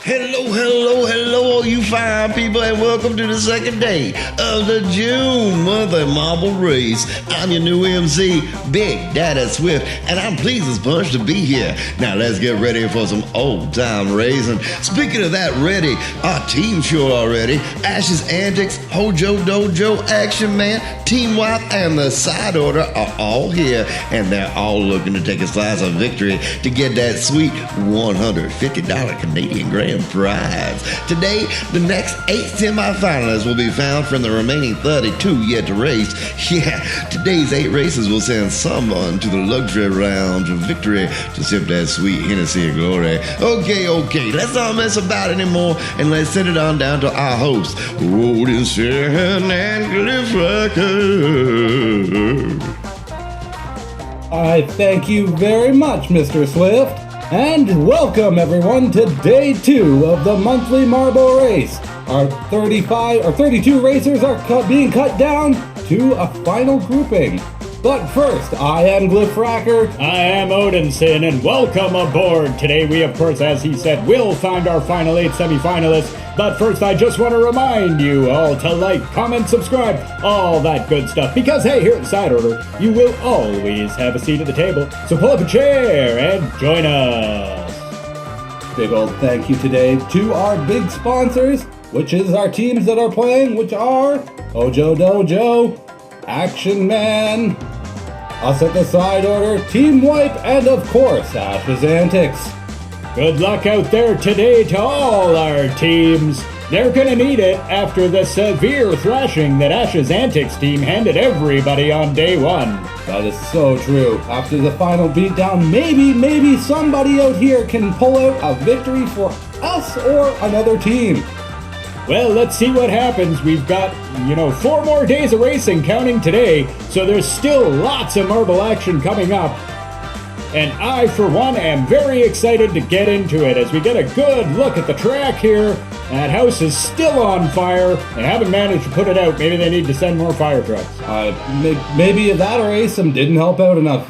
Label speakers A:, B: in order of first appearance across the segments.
A: Hello, hello, hello, all you fine people, and welcome to the second day of the June monthly marble race. I'm your new MC, Big Daddy Swift, and I'm pleased as punch to be here. Now let's get ready for some old time racing. Speaking of that ready, our team sure already. Ash's Antics, Hojo Dojo, Action Man, Team Wife, and the Side Order are all here, and they're all looking to take a slice of victory to get that sweet $150 Canadian grand prize. Today, the next 8 semifinalists will be found from the remaining 32 yet to race. Yeah, today's 8 races will send someone to the luxury lounge of victory to sip that sweet Hennessy of glory. Okay, let's not mess about anymore, and let's send it on down to our hosts, Odin Shan and Cliff Racker.
B: I thank you very much, Mr. Swift. And welcome everyone to day 2 of the monthly marble race. Our 32 racers are being cut down to a final grouping. But first, I am Glyphracker.
C: I am Odinson, and welcome aboard. Today we, of course, as he said, will find our final 8 semifinalists. But first, I just want to remind you all to like, comment, subscribe, all that good stuff. Because, hey, here at Side Order, you will always have a seat at the table. So pull up a chair and join us.
B: Big old thank you today to our big sponsors, which is our teams that are playing, which are Hojo Dojo, Action Man, us at the Side Order, Team Wipe, and of course, Ash's Antics.
C: Good luck out there today to all our teams. They're gonna need it after the severe thrashing that Ash's Antics team handed everybody on day 1.
B: That is so true. After the final beatdown, maybe somebody out here can pull out a victory for us or another team.
C: Well, let's see what happens. We've got, 4 more days of racing counting today, so there's still lots of marble action coming up. And I, for one, am very excited to get into it as we get a good look at the track here. That house is still on fire. They haven't managed to put it out. Maybe they need to send more fire trucks.
B: Maybe that or ASIM didn't help out enough.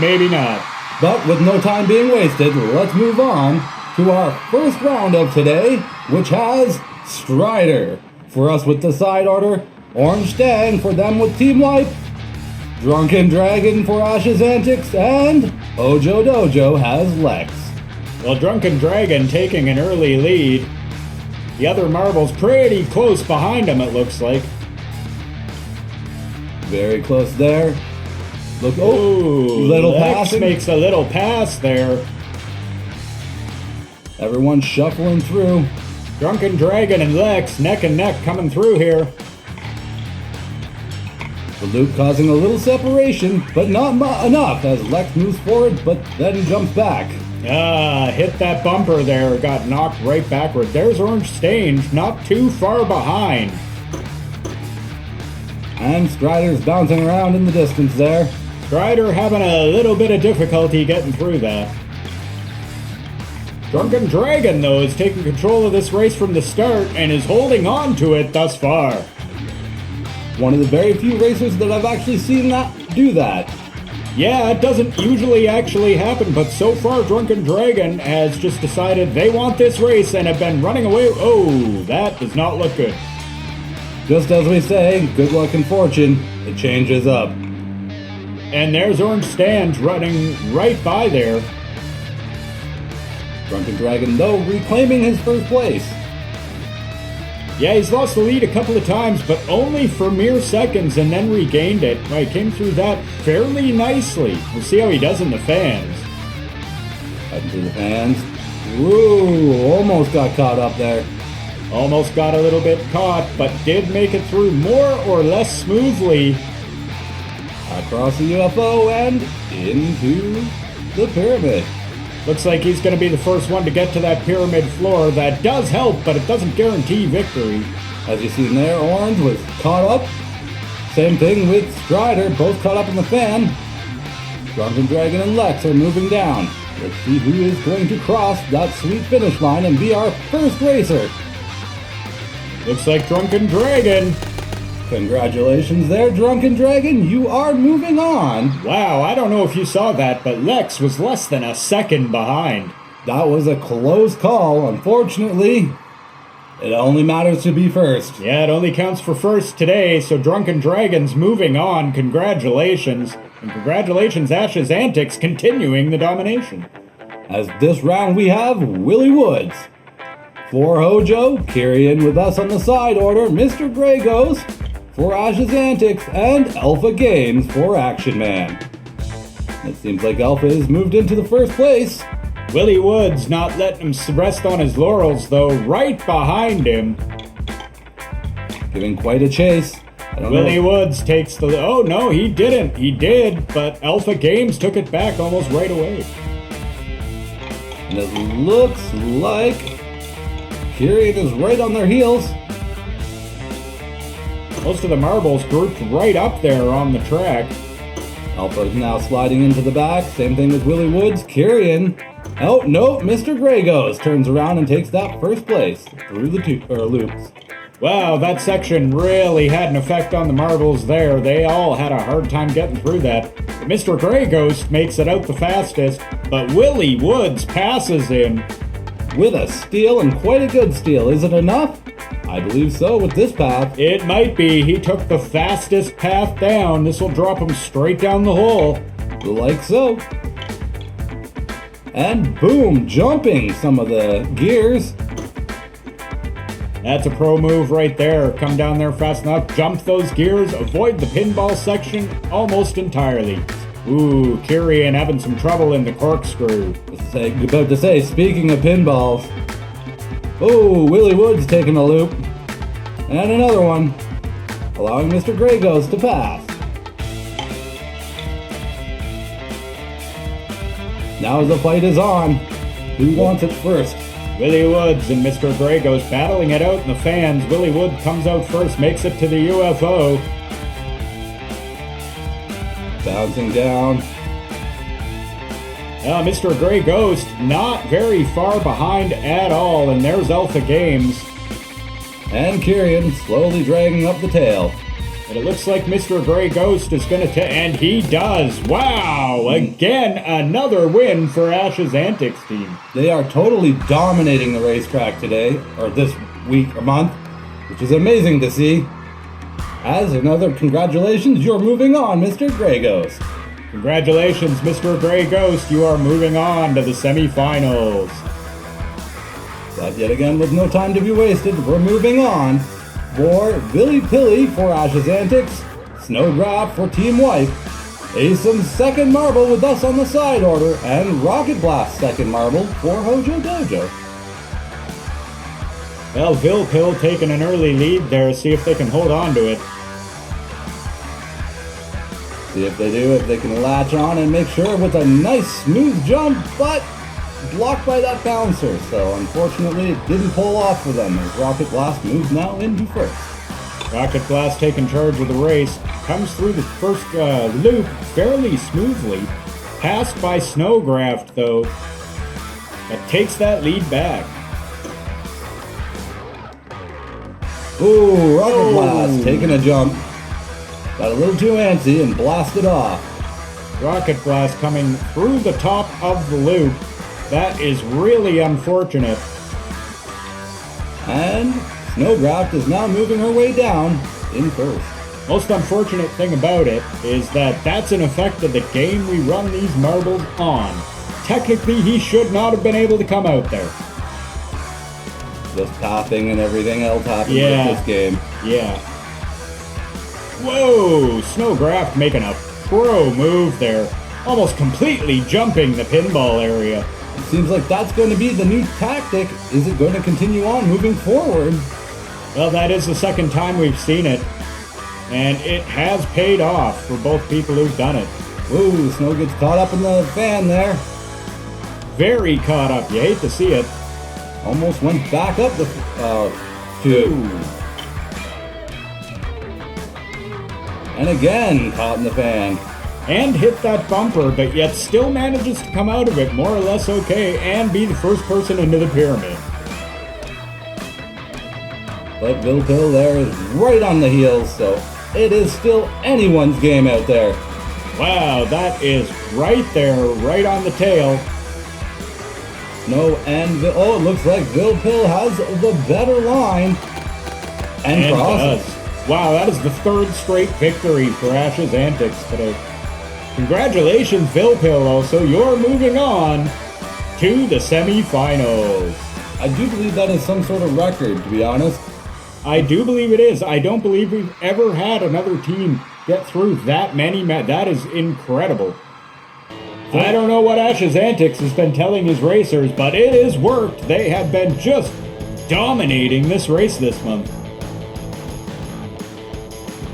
C: Maybe not.
B: But with no time being wasted, let's move on to our first round of today, which has Strider for us with the Side Order, Orange Stang for them with Team Wipe, Drunken Dragon for Ash's Antics, and Hojo Dojo has Lex.
C: Well, Drunken Dragon taking an early lead. The other marbles pretty close behind him, it looks like.
B: Very close there. Look,
C: little
B: Lex
C: passing. Makes a little pass there.
B: Everyone shuffling through.
C: Drunken Dragon and Lex neck and neck coming through here.
B: The loop causing a little separation, but not enough as Lex moves forward, but then jumps back.
C: Hit that bumper there, got knocked right backward. There's Orange Stain, not too far behind.
B: And Strider's bouncing around in the distance there.
C: Strider having a little bit of difficulty getting through that. Drunken Dragon, though, is taking control of this race from the start and is holding on to it thus far.
B: One of the very few racers that I've actually seen do that.
C: Yeah, it doesn't usually actually happen, but so far Drunken Dragon has just decided they want this race and have been running away. Oh, that does not look good.
B: Just as we say, good luck and fortune, it changes up.
C: And there's Orange Stand running right by there.
B: Drunken Dragon, though, reclaiming his first place.
C: Yeah, he's lost the lead a couple of times, but only for mere seconds and then regained it. Well, he came through that fairly nicely. We'll see how he does in the fans.
B: Heading through the fans. Woo, almost got caught up there.
C: Almost got a little bit caught, but did make it through more or less smoothly.
B: Across the UFO and into the pyramid.
C: Looks like he's going to be the first one to get to that pyramid floor. That does help, but it doesn't guarantee victory.
B: As you see there, Orange was caught up. Same thing with Strider, both caught up in the fan. Drunken Dragon and Lex are moving down. Let's see who is going to cross that sweet finish line and be our first racer.
C: Looks like Drunken Dragon.
B: Congratulations there, Drunken Dragon. You are moving on.
C: Wow, I don't know if you saw that, but Lex was less than a second behind.
B: That was a close call. Unfortunately, it only matters to be first.
C: Yeah, it only counts for first today, so Drunken Dragons moving on. Congratulations. And congratulations, Ash's Antics, continuing the domination.
B: As this round we have Willie Woods. For Hojo, Kyrian with us on the side order, Mr. Grey Ghost for Ash's Antics, and Alpha Games for Action Man. It seems like Alpha has moved into the first place.
C: Willie Woods not letting him rest on his laurels, though, right behind him.
B: Giving quite a chase.
C: Willie Woods takes the... Oh, no, he didn't. He did, but Alpha Games took it back almost right away.
B: And it looks like Kyrian is right on their heels.
C: Most of the marbles grouped right up there on the track.
B: Alpha is now sliding into the back. Same thing with Willie Woods. Kyrian. Oh, no, Mr. Grey Ghost turns around and takes that first place through the loops.
C: Wow, that section really had an effect on the marbles there. They all had a hard time getting through that. But Mr. Grey Ghost makes it out the fastest, but Willie Woods passes him.
B: With a steal, and quite a good steal. Is it enough? I believe so with this path.
C: It might be. He took the fastest path down. This will drop him straight down the hole.
B: Like so. And boom, jumping some of the gears.
C: That's a pro move right there. Come down there fast enough, jump those gears, avoid the pinball section almost entirely. Ooh, Kyrian having some trouble in the corkscrew.
B: About to say, speaking of pinballs. Oh, Willie Woods taking a loop. And another one. Allowing Mr. Grey Ghost to pass. Now the fight is on. Who wants it first?
C: Willie Woods and Mr. Grey Ghost battling it out in the fans. Willie Wood comes out first, makes it to the UFO.
B: Bouncing down.
C: Mr. Grey Ghost not very far behind at all, and there's Alpha Games.
B: And Kyrian slowly dragging up the tail.
C: And it looks like Mr. Grey Ghost is going to... And he does! Wow! Again, another win for Ash's Antics team.
B: They are totally dominating the racetrack today, or this week or month, which is amazing to see. As another congratulations, you're moving on, Mr. Grey Ghost.
C: Congratulations, Mr. Grey Ghost. You are moving on to the semifinals.
B: But yet again, with no time to be wasted, we're moving on. For Billy Pilly for Ash's Antics, Snowgraph for Team White, Asim's second marble with us on the side order, and Rocket Blast second marble for Hojo Dojo.
C: Well, Vilpil taking an early lead there. See if they can hold on to it.
B: See if they do, if they can latch on and make sure with a nice smooth jump, but blocked by that bouncer. So unfortunately it didn't pull off for them as Rocket Blast moves now into first.
C: Rocket Blast taking charge of the race. Comes through the first loop fairly smoothly. Passed by Snowgraph though. That takes that lead back.
B: Ooh, Rocket Blast taking a jump. Got a little too antsy and blasted off.
C: Rocket Blast coming through the top of the loop. That is really unfortunate.
B: And Snowgraph is now moving her way down in first.
C: Most unfortunate thing about it is that that's an effect of the game we run these marbles on. Technically, he should not have been able to come out there.
B: Just popping and everything else happens with this game.
C: Yeah. Whoa! Snowgraph making a pro move there. Almost completely jumping the pinball area.
B: It seems like that's going to be the new tactic. Is it going to continue on moving forward?
C: Well, that is the second time we've seen it. And it has paid off for both people who've done it.
B: Ooh, Snow gets caught up in the fan there.
C: Very caught up. You hate to see it.
B: Almost went back up the tube. And again, caught in the fan.
C: And hit that bumper, but yet still manages to come out of it more or less okay and be the first person into the pyramid.
B: But Vilpil there is right on the heels, so it is still anyone's game out there.
C: Wow, that is right there, right on the tail.
B: No, and it looks like Bill Pill has the better line. And crosses.
C: Wow, that is the third straight victory for Ash's Antics today. Congratulations, Bill Pill, also. You're moving on to the semifinals.
B: I do believe that is some sort of record, to be honest.
C: I do believe it is. I don't believe we've ever had another team get through that many that is incredible. I don't know what Ash's Antics has been telling his racers, but it has worked. They have been just dominating this race this month.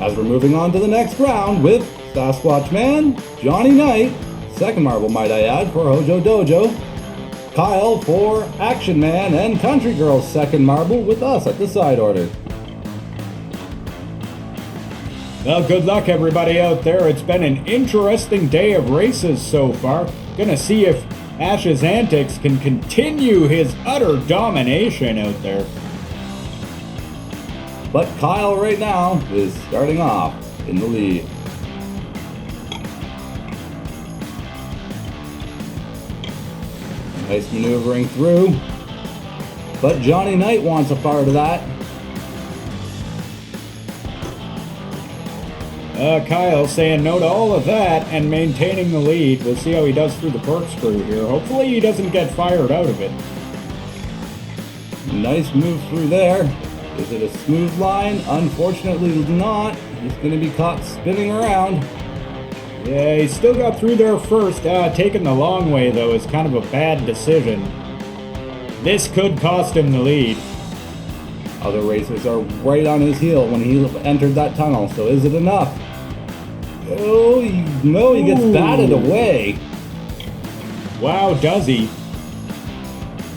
B: As we're moving on to the next round with Sasquatch Man, Johnny Knight, second marble might I add for Hojo Dojo, Kyle for Action Man, and Country Girl's second marble with us at the side order.
C: Well, good luck everybody out there. It's been an interesting day of races so far. Gonna see if Ash's Antics can continue his utter domination out there.
B: But Kyle right now is starting off in the lead. Nice maneuvering through. But Johnny Knight wants a part of that.
C: Kyle saying no to all of that and maintaining the lead. We'll see how he does through the corkscrew here. Hopefully he doesn't get fired out of it.
B: Nice move through there. Is it a smooth line? Unfortunately not. He's going to be caught spinning around.
C: Yeah, he still got through there first. Taking the long way, though, is kind of a bad decision. This could cost him the lead.
B: Other racers are right on his heel when he entered that tunnel, so is it enough? Oh, no, he gets batted away.
C: Wow, does he?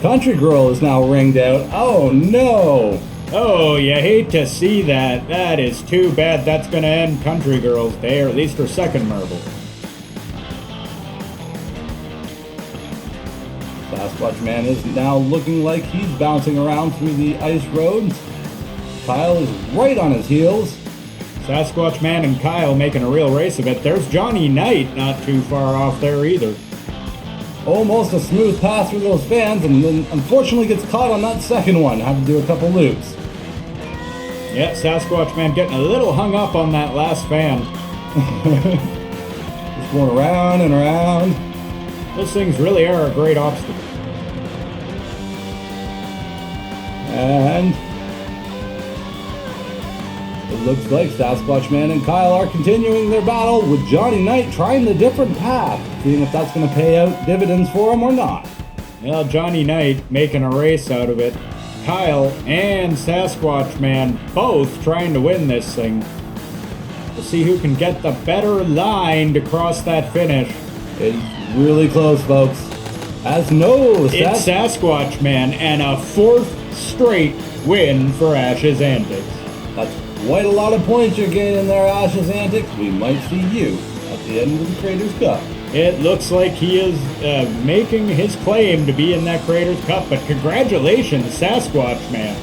B: Country Girl is now ringed out. Oh, no.
C: Oh, you hate to see that. That is too bad. That's going to end Country Girl's day, or at least her second marble.
B: Sasquatch Man is now looking like he's bouncing around through the ice roads. Kyle is right on his heels.
C: Sasquatch Man and Kyle making a real race of it. There's Johnny Knight not too far off there either.
B: Almost a smooth pass through those fans, and then unfortunately gets caught on that second one. Had to do a couple loops.
C: Yeah, Sasquatch Man getting a little hung up on that last fan.
B: Just going around and around.
C: Those things really are a great obstacle.
B: And it looks like Sasquatch Man and Kyle are continuing their battle with Johnny Knight trying the different path, seeing if that's going to pay out dividends for him or not.
C: Well, Johnny Knight making a race out of it. Kyle and Sasquatch Man both trying to win this thing. We'll see who can get the better line to cross that finish.
B: It's really close, folks. It's
C: Sasquatch Man, and a fourth straight win for Ash's Antics.
B: That's quite a lot of points you're getting there, Ash's Antics. We might see you at the end of the Craters Cup.
C: It looks like he is making his claim to be in that Craters Cup, but congratulations, Sasquatch Man.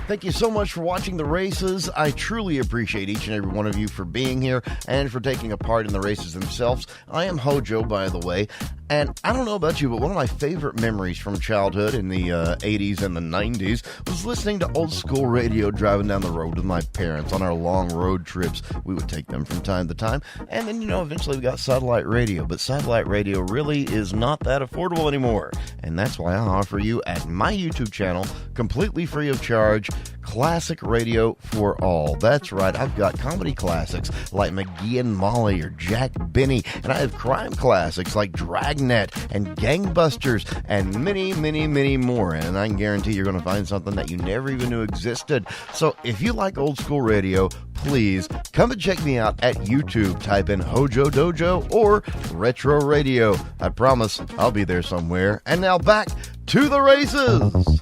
A: Thank you so much for watching the races. I truly appreciate each and every one of you for being here and for taking a part in the races themselves. I am Hojo, by the way, and I don't know about you, but one of my favorite memories from childhood in the 80s and the 90s was listening to old school radio driving down the road with my parents on our long road trips. We would take them from time to time, and then, eventually we got satellite radio, but satellite radio really is not that affordable anymore, and that's why I offer you at my YouTube channel, completely free of charge, classic radio for all. That's right, I've got comedy classics like McGee and Molly or Jack Benny, and I have crime classics like Dragnet and Gangbusters and many, many, many more, and I can guarantee you're going to find something that you never even knew existed. So if you like old school radio, please come and check me out at YouTube. Type in Hojo Dojo or Retro Radio. I promise I'll be there somewhere. And now back to the races.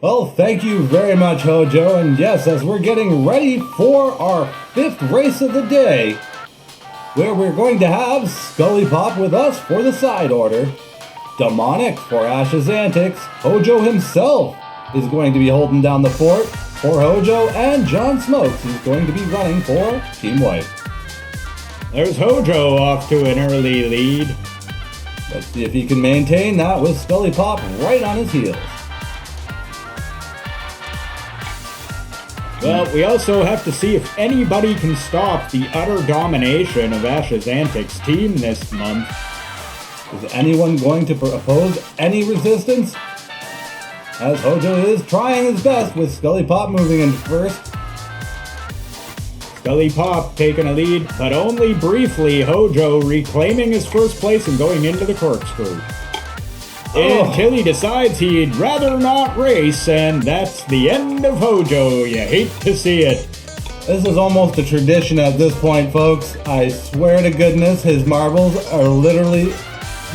B: Well, thank you very much, Hojo. And yes, as we're getting ready for our fifth race of the day, where we're going to have Scully Pop with us for the side order, Demonic for Ash's Antics. Hojo himself is going to be holding down the fort for Hojo, and John Smokes is going to be running for Team White.
C: There's Hojo off to an early lead.
B: Let's see if he can maintain that with Scully Pop right on his heels.
C: Well, we also have to see if anybody can stop the utter domination of Ash's Antics team this month.
B: Is anyone going to oppose any resistance? As Hojo is trying his best with Scully Pop moving in first.
C: Scully Pop taking a lead, but only briefly. Hojo reclaiming his first place and going into the corkscrew. Until he decides he'd rather not race, and that's the end of Hojo. You hate to see it.
B: This is almost a tradition at this point, folks. I swear to goodness, his marbles are literally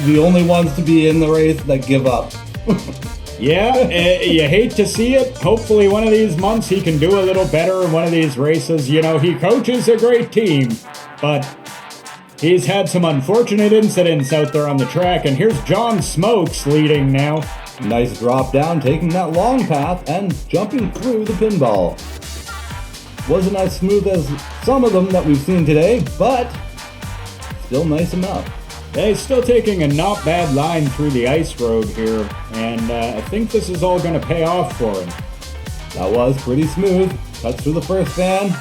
B: the only ones to be in the race that give up.
C: Yeah, you hate to see it. Hopefully one of these months he can do a little better in one of these races. You know, he coaches a great team, but he's had some unfortunate incidents out there on the track, and here's John Smokes leading now.
B: Nice drop down, taking that long path and jumping through the pinball. Wasn't as smooth as some of them that we've seen today, but still nice enough.
C: Yeah, he's still taking a not bad line through the ice road here, and I think this is all going to pay off for him.
B: That was pretty smooth. Cuts through the first fan.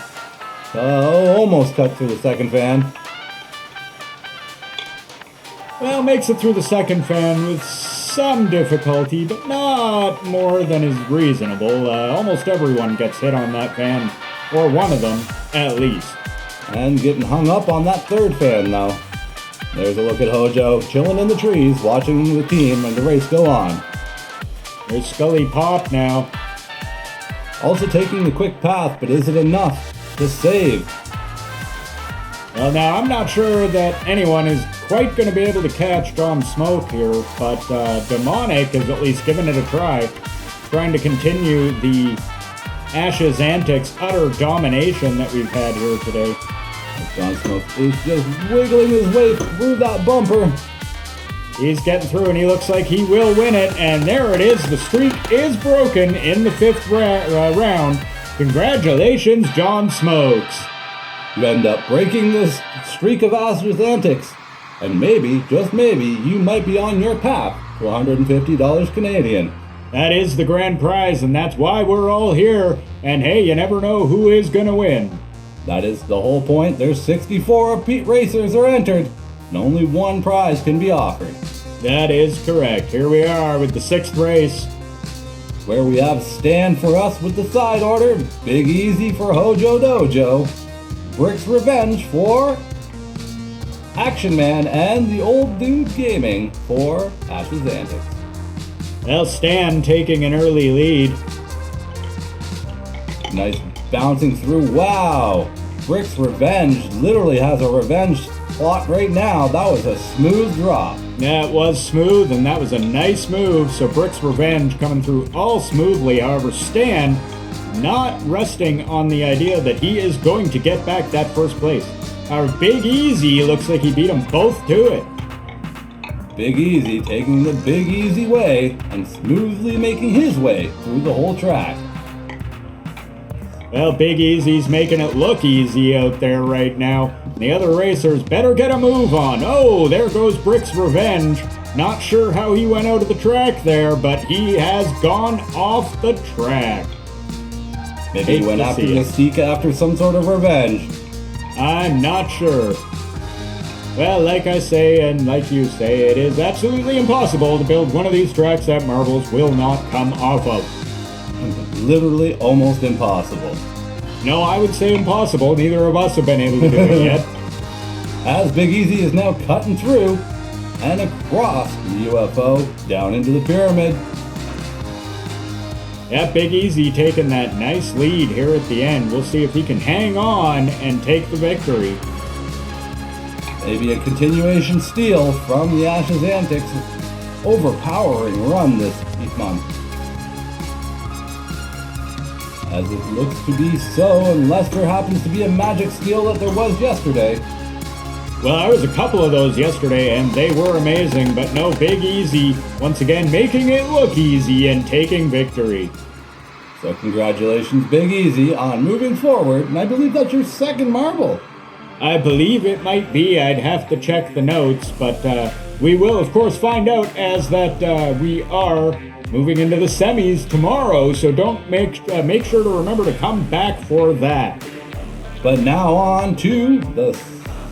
B: Almost cut through the second fan.
C: Well, makes it through the second fan with some difficulty, but not more than is reasonable. Almost everyone gets hit on that fan, or one of them, at least.
B: And getting hung up on that third fan now. There's a look at Hojo, chilling in the trees, watching the team and the race go on.
C: There's Scully Pop now.
B: Also taking the quick path, but is it enough to save?
C: Well, now, I'm not sure that anyone is quite going to be able to catch John Smoke here, but Demonic has at least given it a try, trying to continue the Ash's Antics utter domination that we've had here today.
B: John Smoke is just wiggling his way through that bumper.
C: He's getting through, and he looks like he will win it, and there it is. The streak is broken in the fifth round. Congratulations, John Smokes.
B: You end up breaking this streak of Ash's Antics, and maybe, just maybe, you might be on your path to $150 Canadian.
C: That is the grand prize, and that's why we're all here. And hey, you never know who is going to win.
B: That is the whole point. There's 64 racers are entered, and only one prize can be offered.
C: That is correct. Here we are with the sixth race,
B: where we have Stand for Us with the side order, Big Easy for Hojo Dojo, Brick's Revenge for Action Man, and the Old Dude Gaming for Ash's Antics.
C: Well, Stan taking an early lead.
B: Nice bouncing through. Wow! Brick's Revenge literally has a revenge plot right now. That was a smooth drop.
C: That was smooth, and that was a nice move. So Brick's Revenge coming through all smoothly. However, Stan not resting on the idea that he is going to get back that first place. Our Big Easy looks like he beat them both to it.
B: Big Easy taking the Big Easy way and smoothly making his way through the whole track.
C: Well, Big Easy's making it look easy out there right now. The other racers better get a move on. Oh, there goes Brick's Revenge. Not sure how he went out of the track there, but he has gone off the track.
B: Maybe he went after Mystique after some sort of revenge.
C: I'm not sure. Well, like I say, and like you say, it is absolutely impossible to build one of these tracks that marbles will not come off of.
B: Literally almost impossible.
C: No, I would say impossible. Neither of us have been able to do it yet.
B: As Big Easy is now cutting through and across the UFO down into the pyramid.
C: Yeah, Big Easy taking that nice lead here at the end. We'll see if he can hang on and take the victory.
B: Maybe a continuation steal from the Ash's Antics' overpowering run this month. As it looks to be so, unless there happens to be a magic steal that there was yesterday.
C: Well, I was a couple of those yesterday, and they were amazing, but no, Big Easy, once again, making it look easy and taking victory.
B: So congratulations, Big Easy, on moving forward, and I believe that's your second marble.
C: I believe it might be. I'd have to check the notes, but we will, of course, find out as that we are moving into the semis tomorrow, so don't make sure to remember to come back for that.
B: But now on to the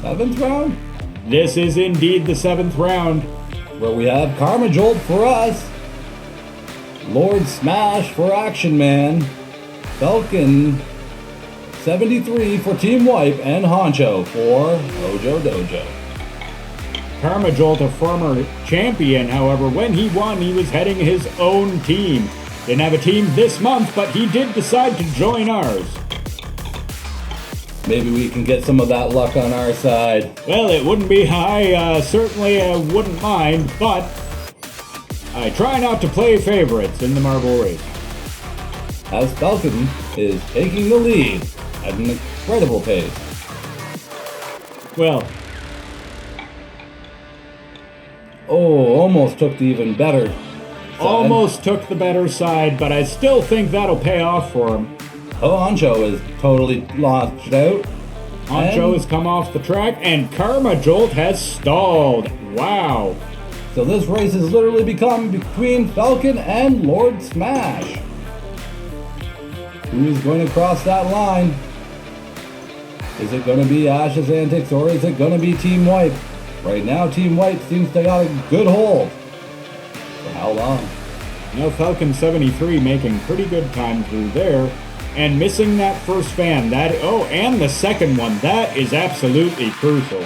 B: 7th round,
C: This is indeed the 7th round.
B: where we have Karma Jolt for us, Lord Smash for Action Man, Falcon 73 for Team Wipe, and Honcho for Ojo Dojo.
C: Karma Jolt, a former champion, however, when he won, he was heading his own team. Didn't have a team this month, but he did decide to join ours.
B: Maybe we can get some of that luck on our side.
C: Well, it wouldn't be high, certainly I wouldn't mind, but I try not to play favorites in the marble race.
B: As Falcon is taking the lead at an incredible pace.
C: Well,
B: Oh, almost took the even better side.
C: almost took the better side, but I still think that'll pay off for him.
B: Honcho is totally launched out.
C: Honcho
B: And-
C: has come off the track, and Karma Jolt has stalled. Wow.
B: So this race has literally become between Falcon and Lord Smash. Who is going to cross that line? Is it going to be Ash's Antics or is it going to be Team Wipe? Right now, Team Wipe seems to got a good hold. For how long?
C: Now Falcon 73 making pretty good time through there, and missing that first fan. And the second one. That is absolutely crucial.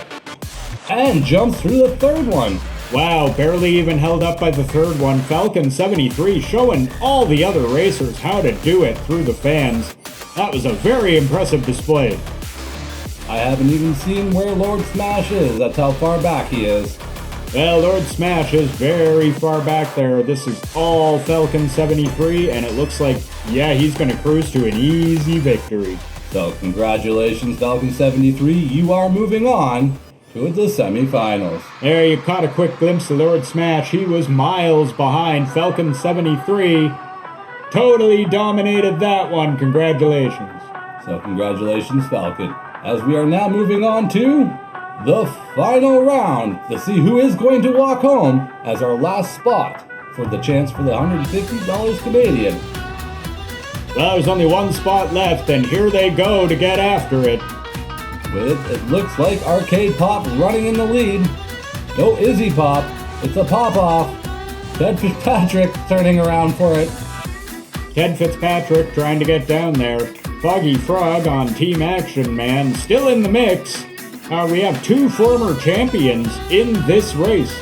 B: And jumps through the third one.
C: Wow, barely even held up by the third one. Falcon 73 showing all the other racers how to do it through the fans. That was a very impressive display.
B: I haven't even seen where Lord Smash is. That's how far back he is.
C: Well, Lord Smash is very far back there. This is all Falcon 73, and it looks like, yeah, he's going to cruise to an easy victory.
B: So congratulations, Falcon 73. You are moving on to the semifinals.
C: There, you caught a quick glimpse of Lord Smash. He was miles behind Falcon 73. Totally dominated that one. Congratulations.
B: So congratulations, Falcon. As we are now moving on to the final round to see who is going to walk home as our last spot for the chance for the $150 Canadian.
C: Well, there's only one spot left, and here they go to get after it.
B: With, it looks like Arcade Pop running in the lead. No Izzy Pop, it's a pop-off. Ted Fitzpatrick turning around for it.
C: Ted Fitzpatrick trying to get down there. Foggy Frog on Team Action Man still in the mix. We have two former champions in this race.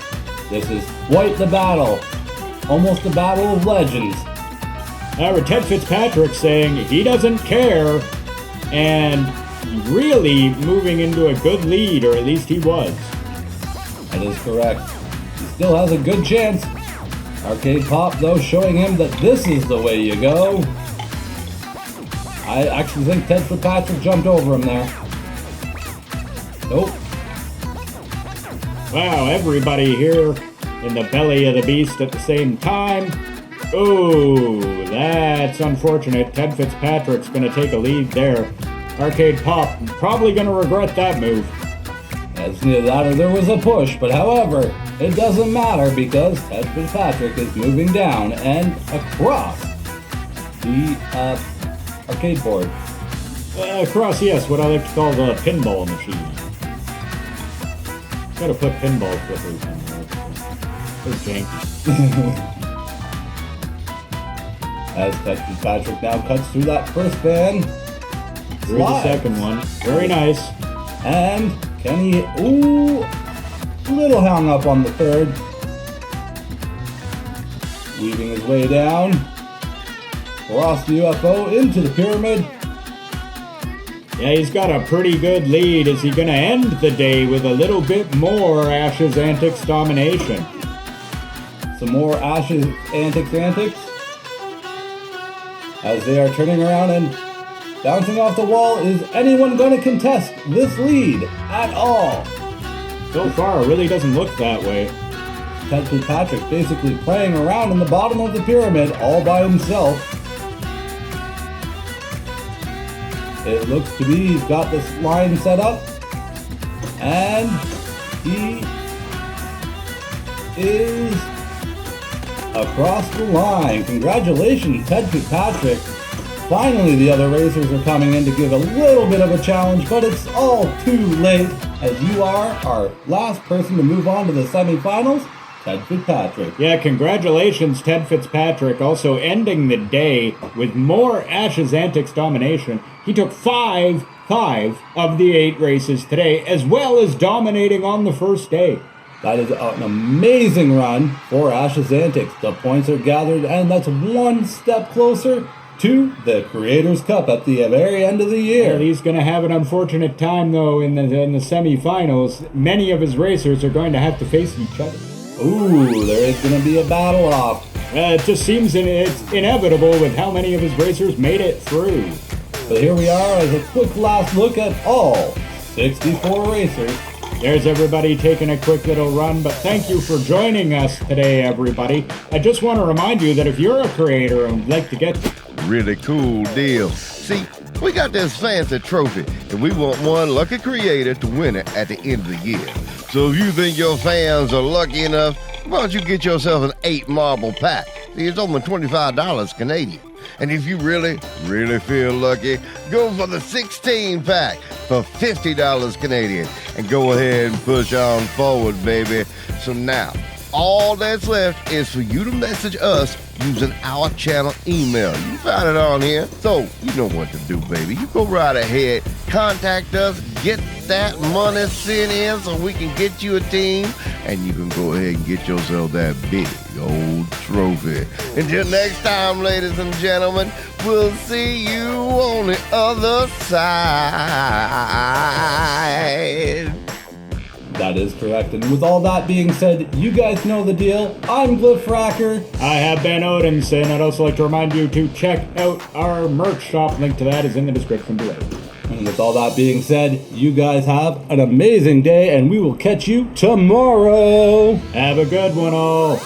B: This is quite the battle. Almost a battle of legends.
C: Ted Fitzpatrick saying he doesn't care, and really moving into a good lead, or at least he was.
B: That is correct. He still has a good chance. Arcade Pop, though, showing him that this is the way you go. I actually think Ted Fitzpatrick jumped over him there. Nope.
C: Wow, everybody here in the belly of the beast at the same time. Oh, that's unfortunate. Ted Fitzpatrick's going to take a lead there. Arcade Pop probably going to regret that move.
B: It's neither that or there was a push, but however, it doesn't matter because Ted Fitzpatrick is moving down and across the arcade board.
C: Across, yes, what I like to call the pinball machine. Gotta put pinball flippers in there. They're janky.
B: As Ted Fitzpatrick now cuts through that first fan.
C: Through the second one. Very nice.
B: And Kenny, ooh, a little hung up on the third. Weaving his way down. Across the UFO into the pyramid.
C: Yeah, he's got a pretty good lead. Is he going to end the day with a little bit more Ash's Antics domination?
B: Some more Ash's Antics. As they are turning around and bouncing off the wall, is anyone going to contest this lead at all?
C: So far, it really doesn't look that way.
B: Ted Fitzpatrick basically playing around in the bottom of the pyramid all by himself. It looks to be he's got this line set up, and he is across the line. Congratulations, Ted Fitzpatrick. Finally, the other racers are coming in to give a little bit of a challenge, but it's all too late, as you are our last person to move on to the semifinals, Ted Fitzpatrick.
C: Yeah, congratulations, Ted Fitzpatrick, also ending the day with more Ash's Antics domination. He took five of the 8 races today, as well as dominating on the first day.
B: That is an amazing run for Ash's Antics. The points are gathered, and that's one step closer to the Creators Cup at the very end of the year.
C: Well, he's going to have an unfortunate time, though, in the semifinals. Many of his racers are going to have to face each other.
B: Ooh, there is going to be a battle off.
C: It just seems it's inevitable with how many of his racers made it through.
B: But here we are as a quick last look at all 64 racers.
C: There's everybody taking a quick little run, but thank you for joining us today, everybody. I just want to remind you that if you're a creator and would like to get
A: Really cool deal. See, we got this fancy trophy, and we want one lucky creator to win it at the end of the year. So if you think your fans are lucky enough, why don't you get yourself an 8 marble pack? See, it's only $25 Canadian. And if you really feel lucky, go for the 16 pack for $50 Canadian. And go ahead and push on forward, baby. So now, all that's left is for you to message us using our channel email. You found it on here. So you know what to do, baby. You go right ahead, contact us, get that money sent in so we can get you a team, and you can go ahead and get yourself that big old trophy. Until next time, ladies and gentlemen, we'll see you on the other side.
B: That is correct. And with all that being said, you guys know the deal. I'm Glyph Fracker.
C: I have Ben Odinson. I'd also like to remind you to check out our merch shop. Link to that is in the description below.
B: And with all that being said, you guys have an amazing day, and we will catch you tomorrow.
C: Have a good one, all.